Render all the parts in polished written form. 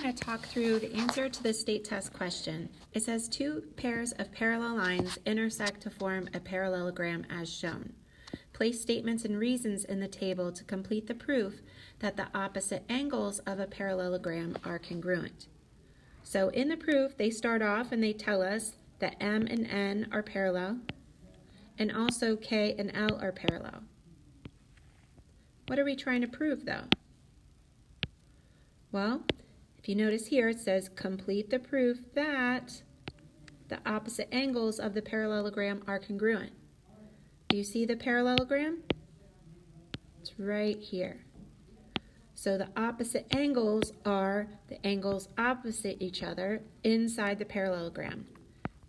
going to talk through the answer to the state test question. It says two pairs of parallel lines intersect to form a parallelogram as shown. Place statements and reasons in the table to complete the proof that the opposite angles of a parallelogram are congruent. So in the proof, they start off and they tell us that M and N are parallel, and also K and L are parallel. What are we trying to prove, though? Well, if you notice here, it says complete the proof that the opposite angles of the parallelogram are congruent. Do you see the parallelogram? It's right here. So the opposite angles are the angles opposite each other inside the parallelogram.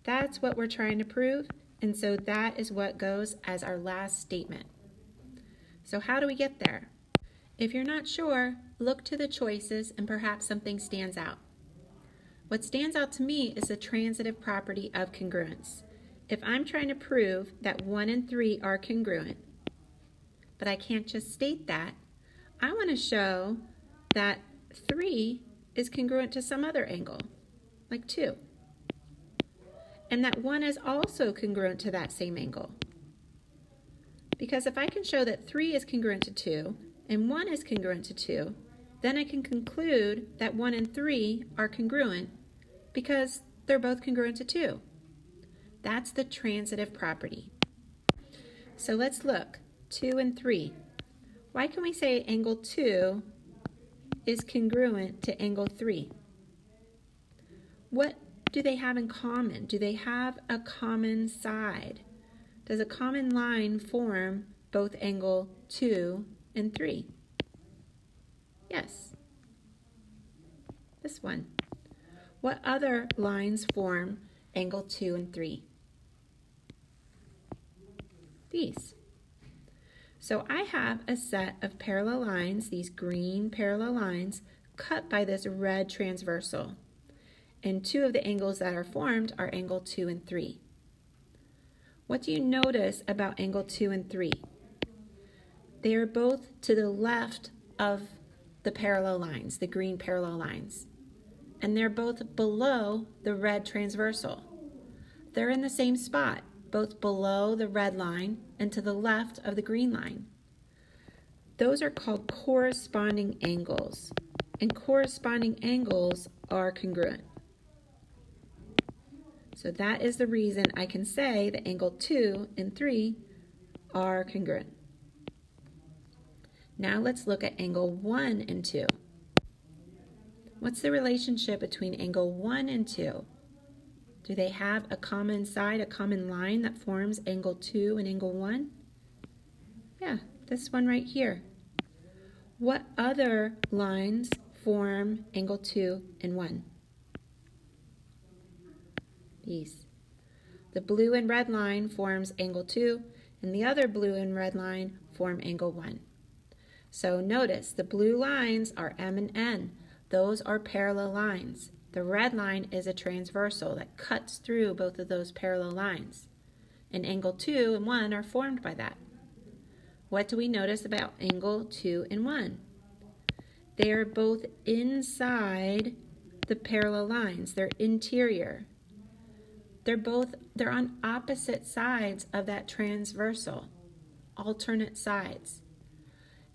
That's what we're trying to prove, and so that is what goes as our last statement. So how do we get there? If you're not sure, look to the choices and perhaps something stands out. What stands out to me is the transitive property of congruence. If I'm trying to prove that 1 and 3 are congruent, but I can't just state that, I want to show that 3 is congruent to some other angle, like 2. And that 1 is also congruent to that same angle. Because if I can show that 3 is congruent to 2 and 1 is congruent to 2, then I can conclude that 1 and 3 are congruent because they're both congruent to 2. That's the transitive property. So let's look, 2 and 3. Why can we say angle 2 is congruent to angle 3? What do they have in common? Do they have a common side? Does a common line form both angle 2 and 3? Yes. This one. What other lines form angle 2 and 3? These. So I have a set of parallel lines, these green parallel lines, cut by this red transversal. And two of the angles that are formed are angle 2 and 3. What do you notice about angle 2 and 3? They are both to the left of the parallel lines, the green parallel lines. And they're both below the red transversal. They're in the same spot, both below the red line and to the left of the green line. Those are called corresponding angles, and corresponding angles are congruent. So that is the reason I can say that angle 2 and 3 are congruent. Now let's look at angle 1 and 2. What's the relationship between angle 1 and 2? Do they have a common side, a common line that forms angle 2 and angle 1? Yeah, this one right here. What other lines form angle 2 and 1? These. The blue and red line forms angle 2, and the other blue and red line form angle 1. So notice the blue lines are M and N. Those are parallel lines. The red line is a transversal that cuts through both of those parallel lines. And angle 2 and 1 are formed by that. What do we notice about angle 2 and 1? They are both inside the parallel lines. They're interior. They're on opposite sides of that transversal, alternate sides.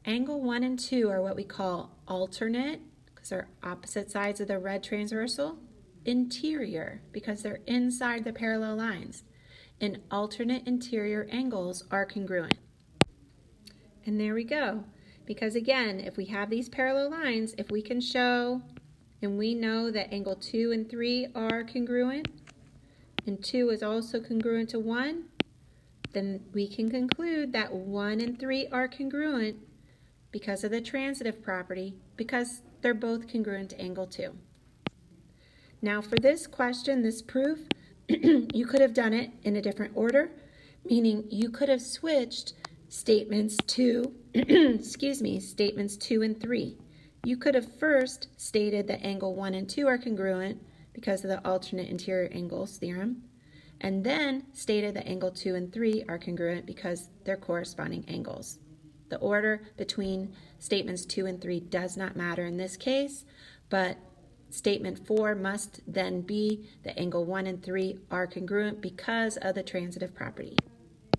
Angle 1 and 2 are what we call alternate, because they're opposite sides of the red transversal, interior, because they're inside the parallel lines, and alternate interior angles are congruent. And there we go, because again, if we have these parallel lines, if we can show, and we know that angle 2 and 3 are congruent, and 2 is also congruent to 1, then we can conclude that 1 and 3 are congruent because of the transitive property, because they're both congruent to angle 2. Now for this question, this proof, you could have done it in a different order, meaning you could have switched statements 2, statements 2 and 3. You could have first stated that angle 1 and 2 are congruent because of the alternate interior angles theorem, and then stated that angle 2 and 3 are congruent because they're corresponding angles. The order between statements 2 and 3 does not matter in this case, but Statement 4 must then be that angle 1 and 3 are congruent because of the transitive property.